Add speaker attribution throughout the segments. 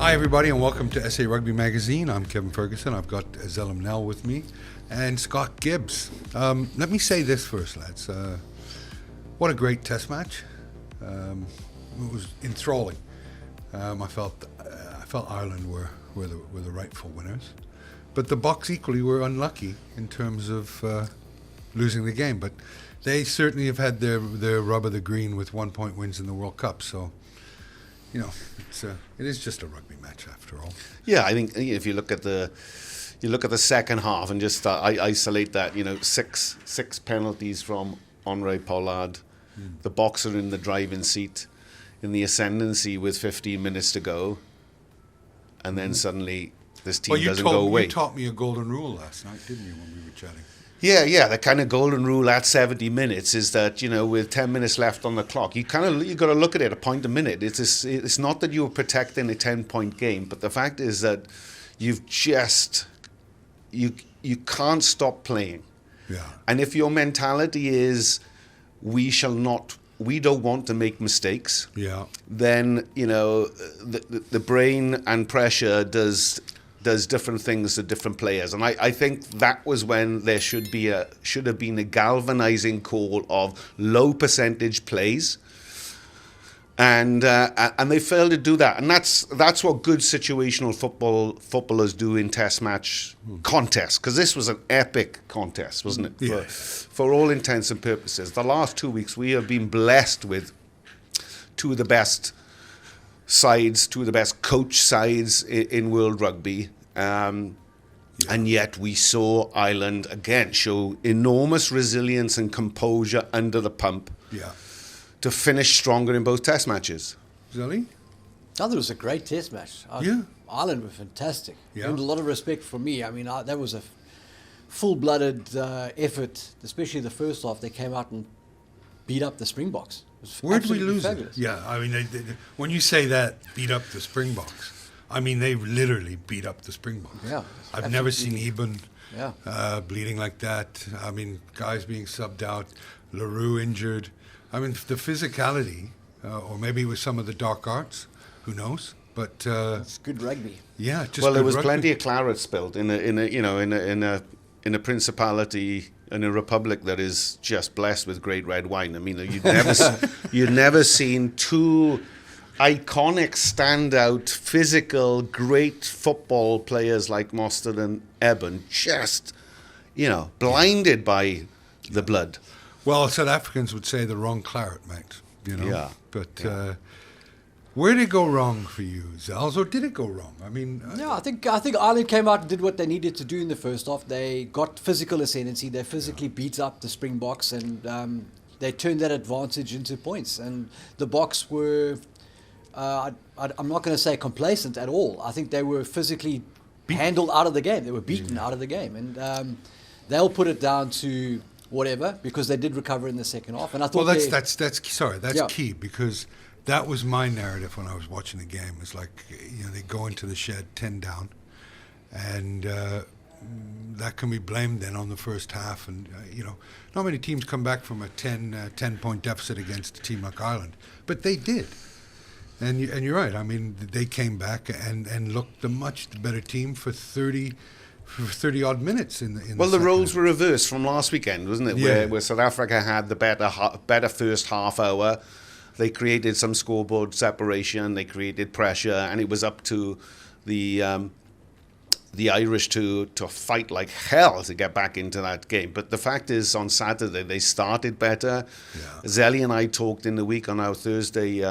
Speaker 1: Hi, everybody, and welcome to SA Rugby Magazine. I'm Kevin Ferguson. I've got Zellum Nell with me and Scott Gibbs. Let me say this first, lads. What a great test match. It was enthralling. I felt Ireland were the rightful winners. But the Boks equally were unlucky in terms of losing the game. But they certainly have had their rub of the green with 1 point wins in the World Cup. So, you know, it is just a rugby match after all.
Speaker 2: Yeah, I think if you look at the second half and just isolate that, six penalties from Henri Pollard. The Boks are in the driving seat, in the ascendancy with 15 minutes to go, and then suddenly this team doesn't go away.
Speaker 1: You taught me a golden rule last night, didn't you, when we were chatting?
Speaker 2: Yeah. The kind of golden rule at 70 minutes is that, with 10 minutes left on the clock, you got to look at it a point a minute. It's not that you're protecting a 10-point game, but the fact is that you can't stop playing.
Speaker 1: Yeah.
Speaker 2: And if your mentality is we don't want to make mistakes, then the brain and pressure does different things to different players, and I think that was when there should have been a galvanizing call of low percentage plays, and they failed to do that, and that's what good situational footballers do in test match contests, because this was an epic contest, wasn't it?
Speaker 1: Yeah.
Speaker 2: For all intents and purposes, the last 2 weeks we have been blessed with two of the best sides, two of the best coach sides in world rugby, and yet we saw Ireland again show enormous resilience and composure under the pump to finish stronger in both test matches.
Speaker 1: Zelly?
Speaker 3: I thought it was a great test match. Ireland were fantastic.
Speaker 1: Yeah.
Speaker 3: And a lot of respect for me. I mean, that was a full-blooded effort, especially the first half. They came out and beat up the Springboks.
Speaker 1: Where did we lose
Speaker 3: fabulous.
Speaker 1: it? Yeah, I mean, when you say that, beat up the Springboks, I mean, they literally beat up the Springboks.
Speaker 3: Yeah,
Speaker 1: I've never seen Eben
Speaker 3: bleeding
Speaker 1: like that. I mean, guys being subbed out, LaRue injured. I mean, the physicality, or maybe it was some of the dark arts, who knows? But
Speaker 3: it's good rugby.
Speaker 1: Yeah, just
Speaker 2: there was
Speaker 1: rugby.
Speaker 2: plenty of claret spilled in a principality, in a republic that is just blessed with great red wine. I mean, you'd never seen two iconic, standout, physical, great football players like Mostert and Eben just, blinded by the blood.
Speaker 1: Well, South Africans would say the wrong claret, mate.
Speaker 2: Yeah.
Speaker 1: But where did it go wrong for you, Zels, or did it go wrong? I mean,
Speaker 3: I think Ireland came out and did what they needed to do in the first half. They got physical ascendancy. They physically beat up the Springboks, and they turned that advantage into points. And the Boks were, I'm not going to say complacent at all. I think they were physically handled out of the game. They were beaten out of the game, and they'll put it down to whatever, because they did recover in the second half. And I thought,
Speaker 1: that's key, because that was my narrative when I was watching the game. It's like, they go into the shed 10 down, and that can be blamed then on the first half. And, not many teams come back from a 10-point deficit against a team like Ireland, but they did. And you're right. I mean, they came back and looked a much better team for 30-odd minutes in the
Speaker 2: Well, the roles were reversed from last weekend, wasn't it?
Speaker 1: Yeah.
Speaker 2: Where South Africa had the better first half hour. They created some scoreboard separation. They created pressure, and it was up to the Irish to fight like hell to get back into that game. But the fact is, on Saturday they started better.
Speaker 1: Yeah.
Speaker 2: Zelly and I talked in the week on our Thursday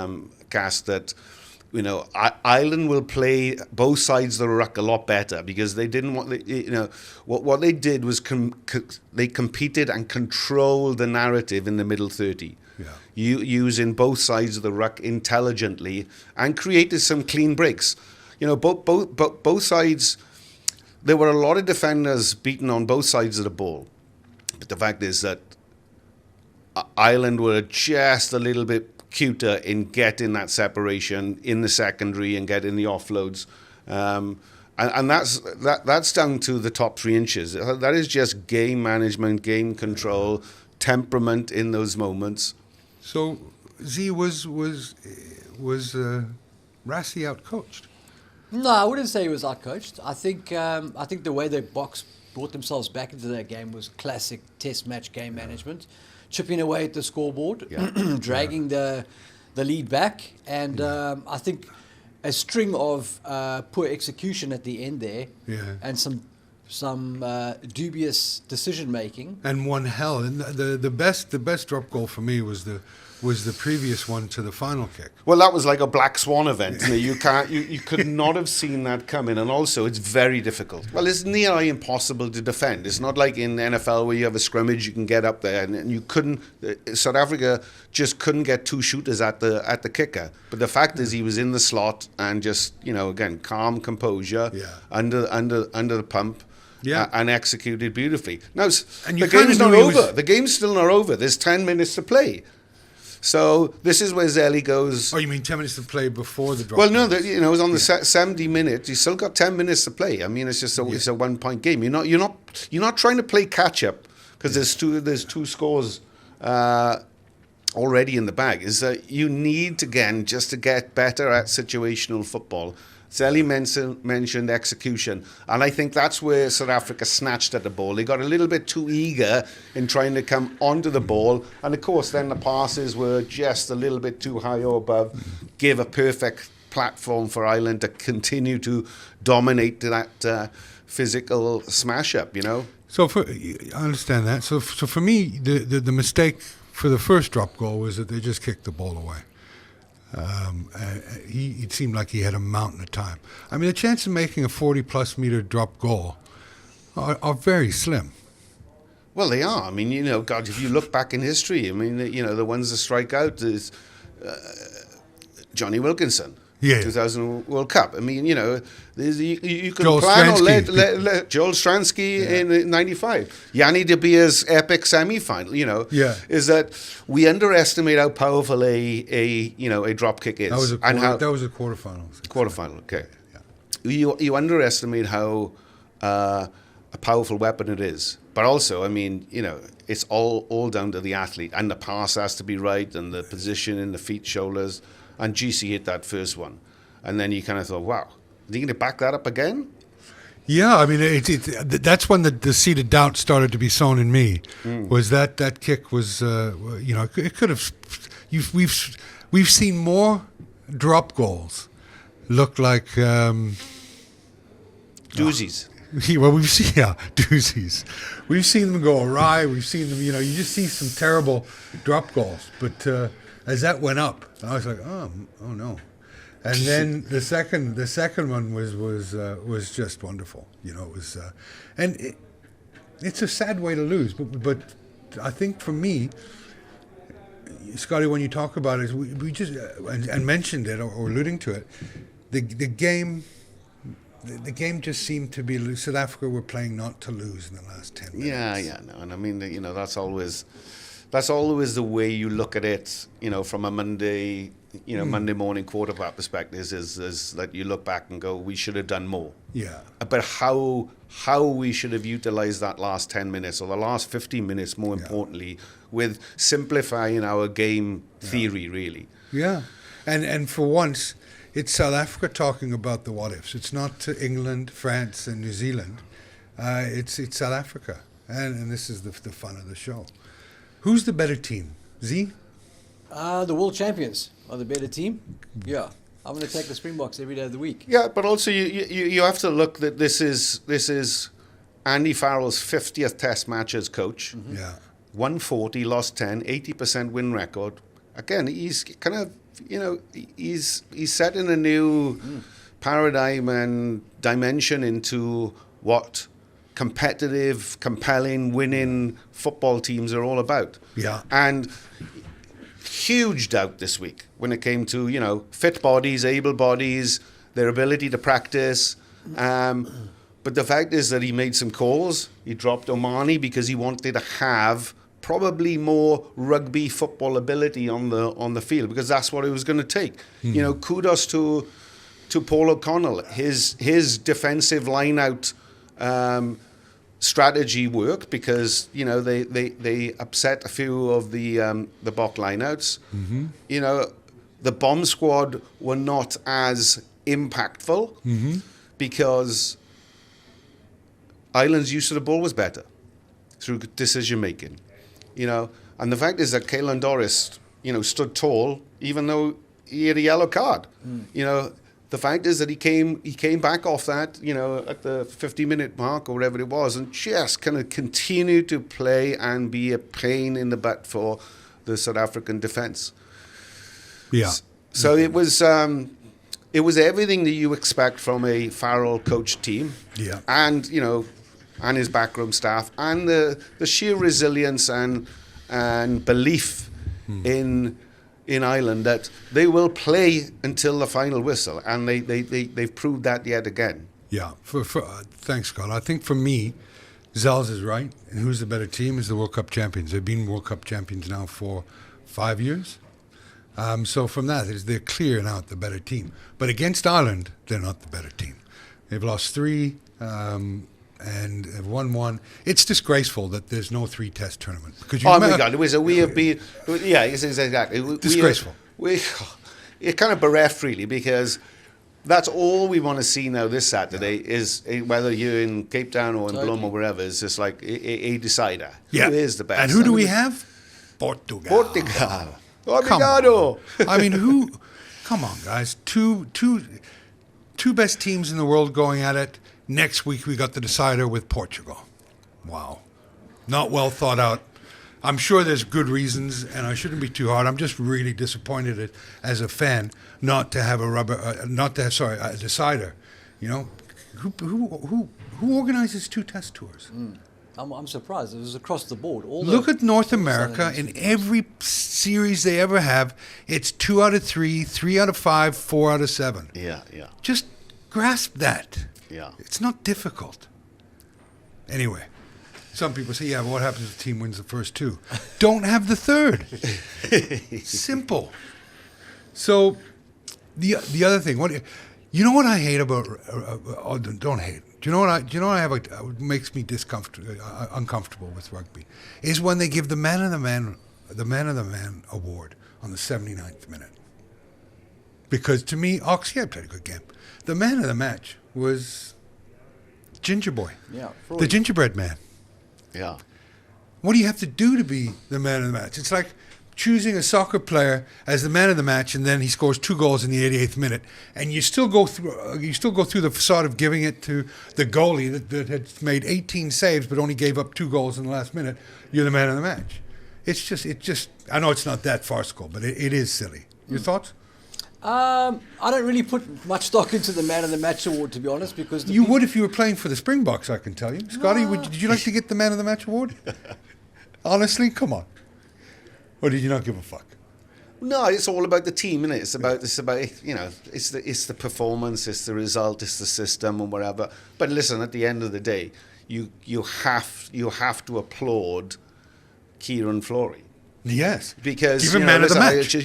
Speaker 2: cast that Ireland will play both sides of the ruck a lot better, because they didn't want what they did was they competed and controlled the narrative in the middle 30.
Speaker 1: Yeah.
Speaker 2: Using both sides of the ruck intelligently, and created some clean breaks. Both sides. There were a lot of defenders beaten on both sides of the ball, but the fact is that Ireland were just a little bit cuter in getting that separation in the secondary and getting the offloads, and that's down to the top 3 inches. That is just game management, game control, temperament in those moments.
Speaker 1: So Z was Rassie outcoached?
Speaker 3: No, I wouldn't say he was outcoached. I think the way the Boks brought themselves back into that game was classic Test match game management, chipping away at the scoreboard, dragging the lead back, and I think a string of poor execution at the end there, and some dubious decision making,
Speaker 1: and one hell. And the best drop goal for me was the previous one to the final kick.
Speaker 2: Well, that was like a black swan event. You could not have seen that coming, and also it's very difficult. Well, it's near impossible to defend. It's not like in NFL where you have a scrimmage, you can get up there, and you couldn't. South Africa just couldn't get two shooters at the kicker. But the fact is, he was in the slot and just again calm composure under the pump. And executed beautifully. Now, the game's not over. The game's still not over. There's 10 minutes to play. So this is where Zelly goes.
Speaker 1: Oh, you mean 10 minutes to play before the drop?
Speaker 2: Well, no, it was on the 70 minutes. You still got 10 minutes to play. I mean, it's just it's a 1-point game. You're not trying to play catch up because there's two scores already in the bag. Is that you need again just to get better at situational football. Zelly mentioned execution, and I think that's where South Africa snatched at the ball. They got a little bit too eager in trying to come onto the ball, and of course then the passes were just a little bit too high or above, give a perfect platform for Ireland to continue to dominate that physical smash-up,
Speaker 1: So I understand that. So for me, the mistake for the first drop goal was that they just kicked the ball away. It seemed like he had a mountain of time. I mean, the chance of making a 40-plus meter drop goal are very slim.
Speaker 2: Well, they are. I mean, God, if you look back in history, I mean, the ones that strike out is Johnny Wilkinson. 2000 World Cup. I mean, you can
Speaker 1: Joel
Speaker 2: plan on Joel
Speaker 1: Stransky
Speaker 2: in 95. Yanni De Beer's epic semi-final, is that we underestimate how powerful a drop kick is.
Speaker 1: That was a quarterfinal.
Speaker 2: Quarterfinal, okay. Yeah. You underestimate how a powerful weapon it is. But also, I mean, it's all down to the athlete, and the pass has to be right, and the position in the feet, shoulders. And GC hit that first one. And then you kind of thought, wow, are you going to back that up again?
Speaker 1: Yeah, I mean, that's when the seed of doubt started to be sown in me, was that kick was, it could have, we've seen more drop goals look like...
Speaker 2: doozies.
Speaker 1: Well, we've seen, doozies. We've seen them go awry. We've seen them, you just see some terrible drop goals. But... as that went up, I was like, oh no, and then the second one was just wonderful. It was, and it's a sad way to lose, but I think for me, Scotty, when you talk about it, we just and mentioned it or alluding to it, the game just seemed to be South Africa were playing not to lose in the last 10 minutes.
Speaker 2: No, and I mean that's always the way you look at it, from a Monday morning quarterback perspective is that you look back and go, we should have done more.
Speaker 1: Yeah.
Speaker 2: But how we should have utilized that last 10 minutes or the last 15 minutes, more importantly, with simplifying our game theory, really.
Speaker 1: Yeah. And for once, it's South Africa talking about the what ifs. It's not England, France, and New Zealand. It's South Africa. And this is the fun of the show. Who's the better team? Z?
Speaker 3: The world champions are the better team. Yeah. I'm going to take the Springboks every day of the week.
Speaker 2: Yeah, but also you have to look that this is Andy Farrell's 50th Test match as coach.
Speaker 1: Mm-hmm. Yeah.
Speaker 2: 140, lost 10, 80% win record. Again, he's kind of, he's setting a new paradigm and dimension into what competitive, compelling, winning football teams are all about.
Speaker 1: Yeah.
Speaker 2: And huge doubt this week when it came to, fit bodies, able bodies, their ability to practice. But the fact is that he made some calls. He dropped Omani because he wanted to have probably more rugby football ability on the field, because that's what it was going to take. Kudos to Paul O'Connell. His defensive line-out strategy worked because they upset a few of the Bok lineouts. Mm-hmm. The bomb squad were not as impactful because Ireland's use of the ball was better through decision making, And the fact is that Caelan Doris, stood tall even though he had a yellow card. The fact is that he came back off that, at the 50-minute mark or whatever it was, and just kind of continued to play and be a pain in the butt for the South African defence.
Speaker 1: Yeah.
Speaker 2: So it was everything that you expect from a Farrell coached team.
Speaker 1: Yeah.
Speaker 2: And and his backroom staff, and the sheer resilience and belief in Ireland that they will play until the final whistle, and they've proved that yet again.
Speaker 1: Yeah. Thanks, Scott. I think for me, Zels is right. And who's the better team is the World Cup champions. They've been World Cup champions now for 5 years. So from that, they're clear and out the better team. But against Ireland, they're not the better team. They've lost 3 and have won 1. It's disgraceful that there's no 3-test tournament. Because
Speaker 2: my God, we have been, exactly.
Speaker 1: Disgraceful.
Speaker 2: It's kind of bereft, really, because that's all we want to see now this Saturday is whether you're in Cape Town or in Bloem or wherever, is just like a decider.
Speaker 1: Yeah.
Speaker 2: Who is the best?
Speaker 1: And who do we have? Portugal.
Speaker 2: Obrigado.
Speaker 1: I mean, come on, guys. Two best teams in the world going at it. Next week, we got the decider with Portugal. Wow. Not well thought out. I'm sure there's good reasons, and I shouldn't be too hard. I'm just really disappointed as a fan not to have a decider. Who organizes 2 test tours?
Speaker 3: I'm surprised. It was across the board.
Speaker 1: Look at North America. In every series they ever have, it's 2 out of 3, 3 out of 5, 4 out of 7.
Speaker 2: Yeah.
Speaker 1: Just grasp that.
Speaker 2: Yeah.
Speaker 1: It's not difficult. Anyway, some people say, but what happens if the team wins the first 2? Don't have the third. Simple. So the other thing, what I hate about don't hate. Do you know what I have makes me uncomfortable with rugby is when they give the man of the man award on the 79th minute. Because to me, Ox played a good game. The man of the match was Ginger Boy.
Speaker 3: Yeah.
Speaker 1: The gingerbread man.
Speaker 2: Yeah.
Speaker 1: What do you have to do to be the man of the match? It's like choosing a soccer player as the man of the match, and then he scores 2 goals in the 88th minute, and you still go through the facade of giving it to the goalie that had made 18 saves but only gave up 2 goals in the last minute. You're the man of the match. It just. I know it's not that farcical, but it is silly. Your thoughts?
Speaker 3: I don't really put much stock into the man of the match award, to be honest, because
Speaker 1: you would if you were playing for the Springboks. I can tell you, Scotty. Did you like to get the man of the match award? Honestly, come on. Or did you not give a fuck?
Speaker 2: No, it's all about the team, isn't it? It's about it's the performance, it's the result, it's the system, and whatever. But listen, at the end of the day, you have to applaud Kieran Flory.
Speaker 1: Yes,
Speaker 2: because
Speaker 1: give him man of the match.
Speaker 2: It's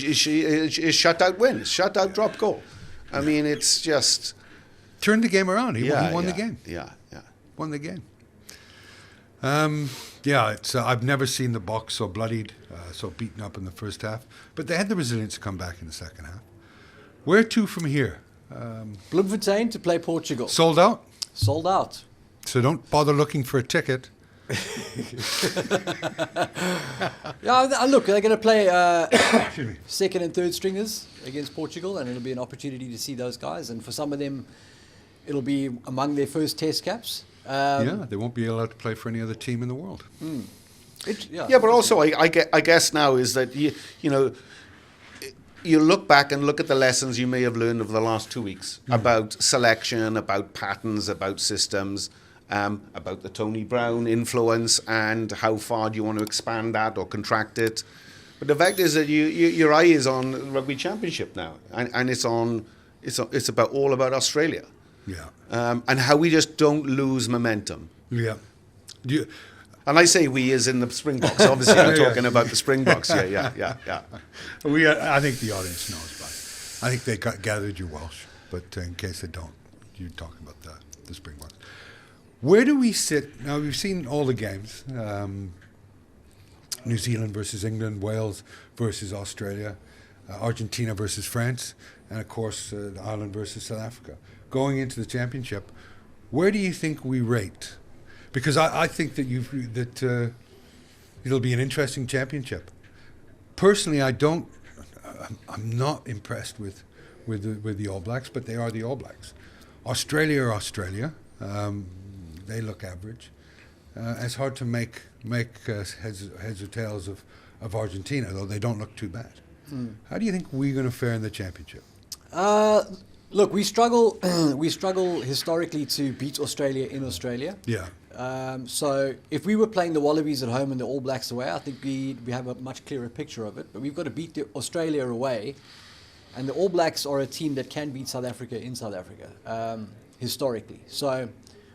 Speaker 2: shutout win, shutout drop goal. I mean, it's just
Speaker 1: turned the game around. He won the game.
Speaker 2: Yeah,
Speaker 1: won the game. It's I've never seen the Boks so bloodied, so beaten up in the first half. But they had the resilience to come back in the second half. Where to from here?
Speaker 3: Bloemfontein to play Portugal.
Speaker 1: Sold out?
Speaker 3: Sold out.
Speaker 1: So don't bother looking for a ticket.
Speaker 3: Look, they're going to play second and third stringers against Portugal, and it'll be an opportunity to see those guys. And for some of them, it'll be among their first test caps.
Speaker 1: They won't be allowed to play for any other team in the world.
Speaker 2: But also I guess now is that you look back and look at the lessons you may have learned over the last 2 weeks about selection, about patterns, about systems, about the Tony Brown influence and how far do you want to expand that or contract it. But the fact is that your eye is on Rugby Championship now, and it's all about Australia.
Speaker 1: Yeah.
Speaker 2: And how we just don't lose momentum.
Speaker 1: Yeah.
Speaker 2: And I say we as in the Springboks. Obviously, I'm talking about the Springboks. Yeah.
Speaker 1: I think the audience knows, but I think they gathered you Welsh. But in case they don't, you're talking about the Springboks. Where do we sit? Now, we've seen all the games. New Zealand versus England, Wales versus Australia. Argentina versus France, and of course Ireland versus South Africa. Going into the championship, where do you think we rate? Because I think that it'll be an interesting championship. Personally, I'm not impressed with the All Blacks, but they are the All Blacks. Australia are Australia. They look average. It's hard to make heads or tails of Argentina, though they don't look too bad. How do you think we're going to fare in the championship?
Speaker 3: Look, we struggle. We struggle historically to beat Australia in Australia.
Speaker 1: Yeah.
Speaker 3: So if we were playing the Wallabies at home and the All Blacks away, I think we have a much clearer picture of it. But we've got to beat Australia away, and the All Blacks are a team that can beat South Africa in South Africa historically. So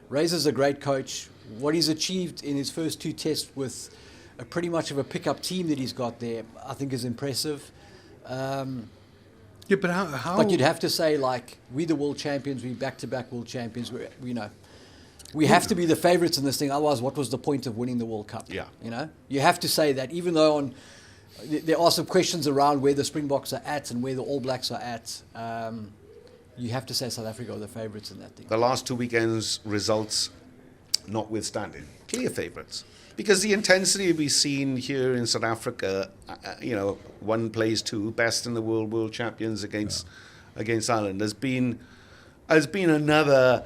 Speaker 3: Razor's a great coach. What he's achieved in his first 2 tests with a pretty much of a pickup team that he's got there, I think is impressive.
Speaker 1: Yeah, but how?
Speaker 3: But you'd have to say, like, we're the world champions, we're back-to-back world champions. We have to be the favourites in this thing. Otherwise, what was the point of winning the World Cup?
Speaker 2: Yeah.
Speaker 3: You have to say that, even though there are some questions around where the Springboks are at and where the All Blacks are at. You have to say South Africa are the favourites in that thing.
Speaker 2: The last 2 weekends' results notwithstanding, clear favourites. Because the intensity we've seen here in South Africa, 1 plays 2, best in the world champions against Ireland, has been another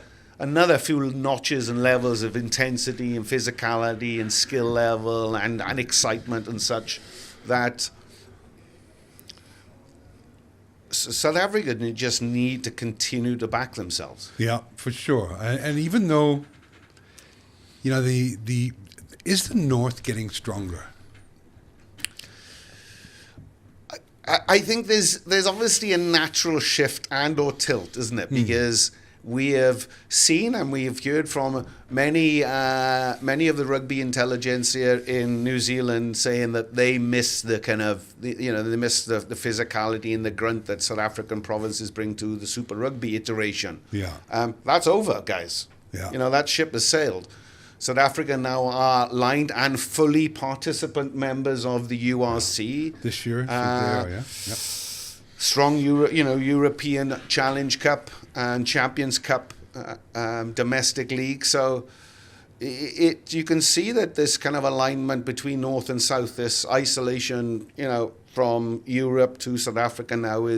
Speaker 2: few notches and levels of intensity and physicality and skill level and excitement and such that South Africa just need to continue to back themselves.
Speaker 1: Yeah, for sure. And even though, is the North getting stronger?
Speaker 2: I think there's obviously a natural shift and or tilt, isn't it? Because we have seen and we have heard from many of the rugby intelligentsia in New Zealand saying that they miss the kind of they miss the physicality and the grunt that South African provinces bring to the Super Rugby iteration.
Speaker 1: Yeah,
Speaker 2: that's over, guys.
Speaker 1: Yeah,
Speaker 2: that ship has sailed. South Africa now are lined and fully participant members of the URC
Speaker 1: this year. They are, yeah. Yep.
Speaker 2: Strong European Challenge Cup and Champions Cup domestic league. So you can see that this kind of alignment between North and South, this isolation, from Europe to South Africa now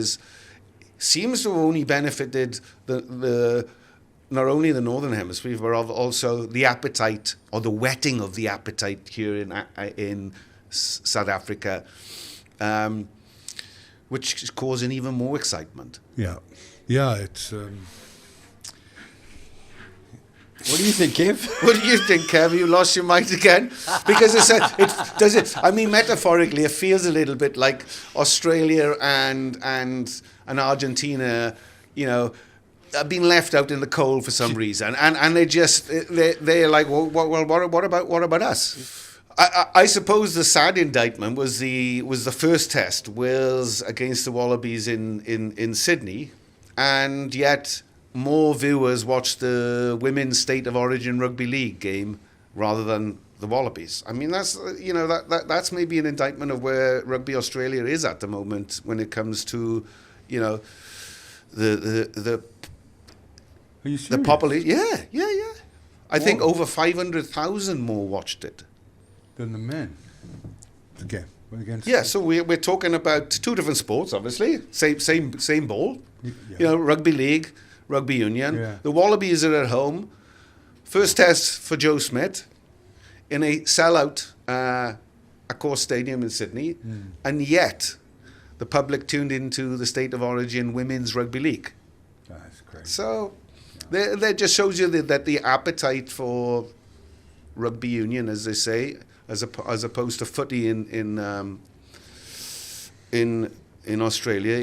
Speaker 2: seems to have only benefited the not only the Northern Hemisphere, but also the appetite or the whetting of the appetite here in South Africa, which is causing even more excitement.
Speaker 1: Yeah, it's...
Speaker 3: What do you think, Kev?
Speaker 2: What do you think, Kev? You lost your mind again? Because metaphorically, it feels a little bit like Australia and Argentina, are being left out in the cold for some reason, and they're like, well, what about us? I suppose the sad indictment was the first test, Wales against the Wallabies in Sydney, and yet more viewers watched the Women's State of Origin Rugby League game rather than the Wallabies. I mean, that's that's maybe an indictment of where Rugby Australia is at the moment when it comes to the
Speaker 1: Are you serious?
Speaker 2: the population. Yeah. I think over 500,000 more watched it
Speaker 1: than the men. Okay. Against
Speaker 2: so we're talking about 2 different sports, obviously. Same ball.
Speaker 1: Yeah.
Speaker 2: Rugby league, rugby union.
Speaker 1: Yeah.
Speaker 2: The Wallabies are at home. First test for Joe Smith in a sellout Accor Stadium in Sydney, and yet the public tuned into the State of Origin Women's Rugby League.
Speaker 1: That's crazy.
Speaker 2: So that just shows you that the appetite for rugby union, as they say, as opposed to footy in Australia,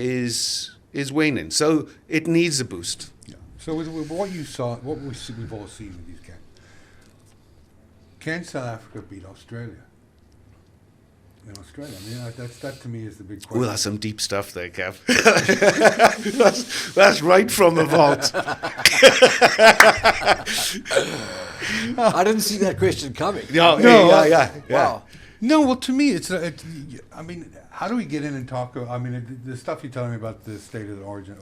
Speaker 2: is waning. So it needs a boost.
Speaker 1: Yeah. So with what you saw, what we've all seen with these games, can South Africa beat Australia? In Australia, I mean, that to me is the big question.
Speaker 2: Oh, that's some deep stuff there, Kev. that's right from the vault.
Speaker 3: I didn't see that question coming.
Speaker 2: Yeah.
Speaker 3: Wow.
Speaker 1: No, well, to me, I mean, how do we get in and talk? I mean, the stuff you're telling me about the state of the origin,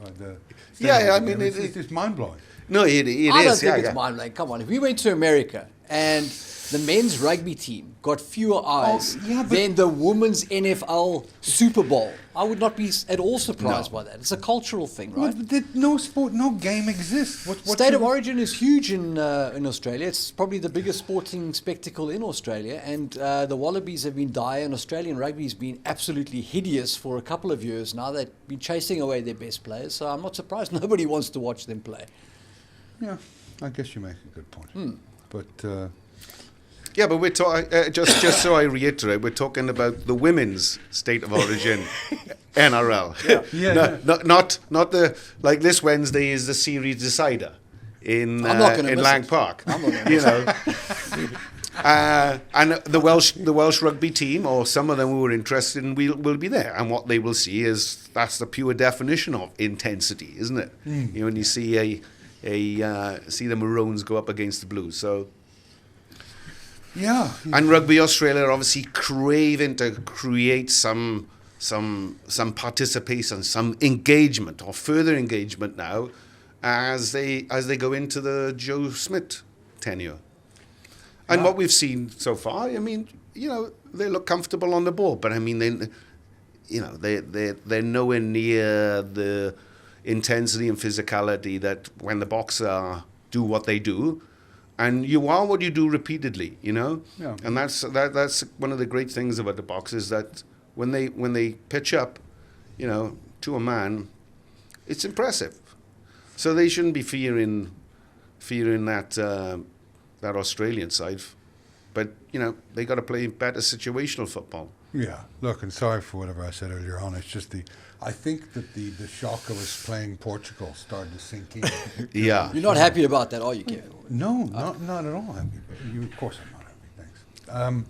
Speaker 1: it's just mind blowing.
Speaker 2: No, it is.
Speaker 3: I don't think it's mind-blowing. Come on, if we went to America and the men's rugby team got fewer eyes than the women's NFL Super Bowl, I would not be at all surprised by that. It's a cultural thing, right?
Speaker 1: Well, no sport, no game exists.
Speaker 3: State of origin is huge in Australia. It's probably the biggest sporting spectacle in Australia, and the Wallabies have been dire, and Australian rugby has been absolutely hideous for a couple of years now. They've been chasing away their best players, so I'm not surprised nobody wants to watch them play.
Speaker 1: Yeah, I guess you make a good point. But
Speaker 2: yeah, but we're talking. Just so I reiterate, we're talking about the women's state of origin, NRL. Not the like this Wednesday is the series decider in Lang Park. I'm not gonna miss and the Welsh rugby team, or some of them who are interested in, will be there, and what they will see is that's the pure definition of intensity, isn't it? You know, when you see see the Maroons go up against the Blues, so.
Speaker 1: Yeah,
Speaker 2: and Rugby Australia are obviously craving to create some participation, some engagement or further engagement now, as they go into the Joe Schmidt tenure. And what we've seen so far, I mean, you know, they look comfortable on the ball, but I mean, they're nowhere near the intensity and physicality that when the Boks do what they do. And you are what you do repeatedly, you know, and that's one of the great things about the Boks is that when they pitch up, you know, to a man, it's impressive. So they shouldn't be fearing that Australian side, but you know they got to play better situational football.
Speaker 1: Yeah, look, and sorry for whatever I said earlier on. It's just I think that the shock of us playing Portugal started to sink in.
Speaker 2: Yeah.
Speaker 3: You're not happy about that, are you, Kevin?
Speaker 1: No, not at all happy. Of course I'm not happy, thanks.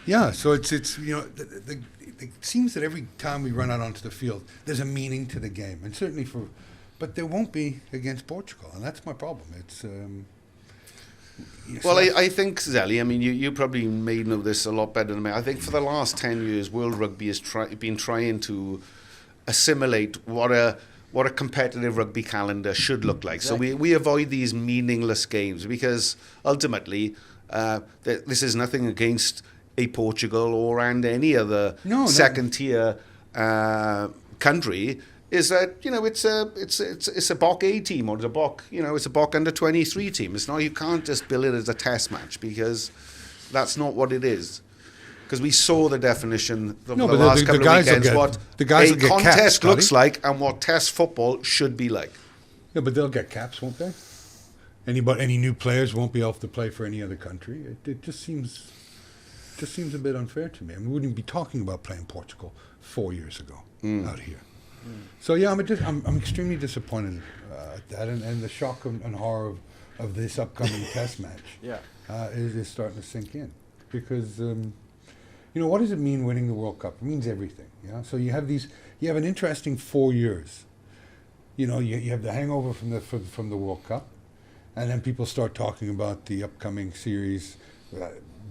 Speaker 1: Yeah, so it's you know, it seems that every time we run out onto the field, there's a meaning to the game. And certainly but there won't be against Portugal, and that's my problem. It's...
Speaker 2: Well, I think, Zelly, I mean, you probably may know this a lot better than me. I think for the last 10 years, World Rugby has been trying to assimilate what a competitive rugby calendar should look like. Exactly. So we avoid these meaningless games because ultimately this is nothing against a Portugal and any other second-tier country. Is that, you know, it's a Bok A team, or it's a Bok, you know, it's a Bok under-23 team. It's not, you can't just bill it as a test match because that's not what it is. Because we saw the definition of the last couple of weekends, what a contest looks like and what test football should be like.
Speaker 1: Yeah, but they'll get caps, won't they? Any new players won't be able to play for any other country. It just seems a bit unfair to me. I mean, we wouldn't be talking about playing Portugal 4 years ago out here. So yeah, I'm extremely disappointed at that, and the shock and horror of this upcoming test match is starting to sink in, because you know, what does it mean winning the World Cup? It means everything. Yeah, so you have an interesting 4 years. You know, you have the hangover from the World Cup, and then people start talking about the upcoming series.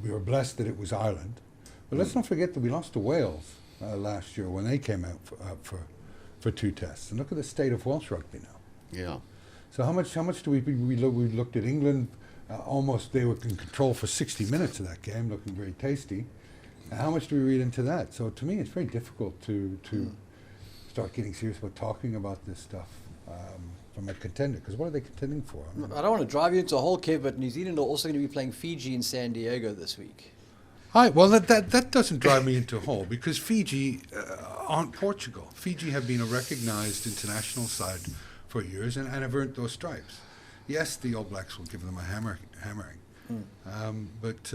Speaker 1: We were blessed that it was Ireland, but let's not forget that we lost to Wales last year when they came out for 2 tests. And look at the state of Welsh rugby now.
Speaker 2: Yeah.
Speaker 1: So how much do we looked at England, almost they were in control for 60 minutes of that game, looking very tasty. And how much do we read into that? So to me, it's very difficult to start getting serious about talking about this stuff from a contender, because what are they contending for?
Speaker 3: I don't want to drive you into a hole, Kev, but New Zealand are also going to be playing Fiji in San Diego this week.
Speaker 1: Hi. Well, that doesn't drive me into a hole, because Fiji aren't Portugal. Fiji have been a recognized international side for years and have earned those stripes. Yes, the All Blacks will give them a hammering, but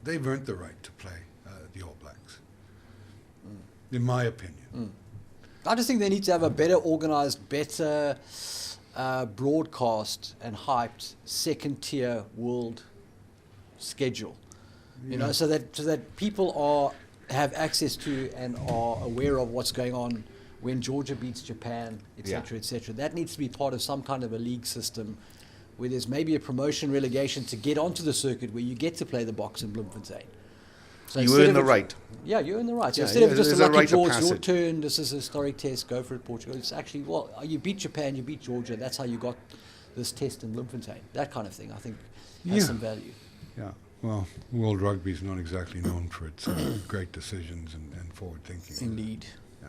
Speaker 1: they've earned the right to play the All Blacks, in my opinion.
Speaker 3: I just think they need to have a better organized, better broadcast and hyped second-tier world schedule. You know, so that people have access to and are aware of what's going on when Georgia beats Japan, etc., etc. That needs to be part of some kind of a league system where there's maybe a promotion relegation to get onto the circuit where you get to play the Boks in Bloemfontein. So
Speaker 2: You
Speaker 3: instead
Speaker 2: earn
Speaker 3: of
Speaker 2: the
Speaker 3: it-
Speaker 2: right.
Speaker 3: Yeah, you're in the right. So
Speaker 2: Yeah,
Speaker 3: instead of
Speaker 2: yeah,
Speaker 3: just a
Speaker 2: there's a
Speaker 3: lucky
Speaker 2: rite of
Speaker 3: draw, it's your
Speaker 2: passage.
Speaker 3: turn, this is a historic test, go for it, Portugal. It's actually, well, you beat Japan, you beat Georgia, that's how you got this test in Bloemfontein. That kind of thing, I think, has
Speaker 1: Yeah.
Speaker 3: some value.
Speaker 1: Yeah. Well, world rugby is not exactly known for its great decisions and forward thinking.
Speaker 3: Indeed.
Speaker 1: Yeah.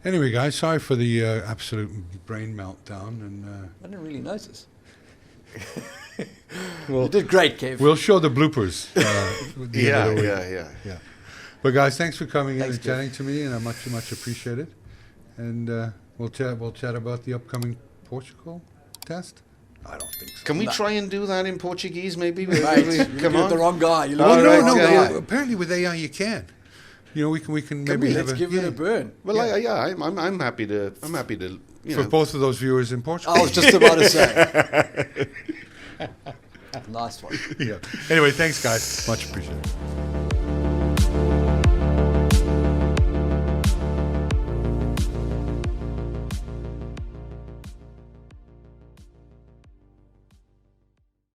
Speaker 1: Anyway, guys, sorry for the absolute brain meltdown, and
Speaker 3: I didn't really notice.
Speaker 1: we'll
Speaker 3: You did great, Kev.
Speaker 1: we'll show the bloopers. At the end of the week.
Speaker 2: Yeah.
Speaker 1: But guys, thanks for coming
Speaker 3: Thanks,
Speaker 1: in and chatting to me, and I much appreciate it. And we'll chat about the upcoming Portugal test. I don't think so.
Speaker 2: Can we try and do that in Portuguese, maybe?
Speaker 3: Right.
Speaker 2: Come
Speaker 3: You're
Speaker 2: on.
Speaker 3: the wrong guy. You're
Speaker 1: Well,
Speaker 2: All
Speaker 1: no,
Speaker 2: right,
Speaker 1: no.
Speaker 2: yeah,
Speaker 1: well,
Speaker 2: yeah.
Speaker 1: apparently with AI you can. You know, we can maybe have
Speaker 3: Let's give it a burn.
Speaker 2: Well,
Speaker 1: Yeah.
Speaker 2: I'm happy to. You
Speaker 1: for
Speaker 2: know.
Speaker 1: both of those viewers in Portugal.
Speaker 3: I was just about to say. Nice one.
Speaker 1: Yeah. Anyway, thanks, guys. Much appreciated.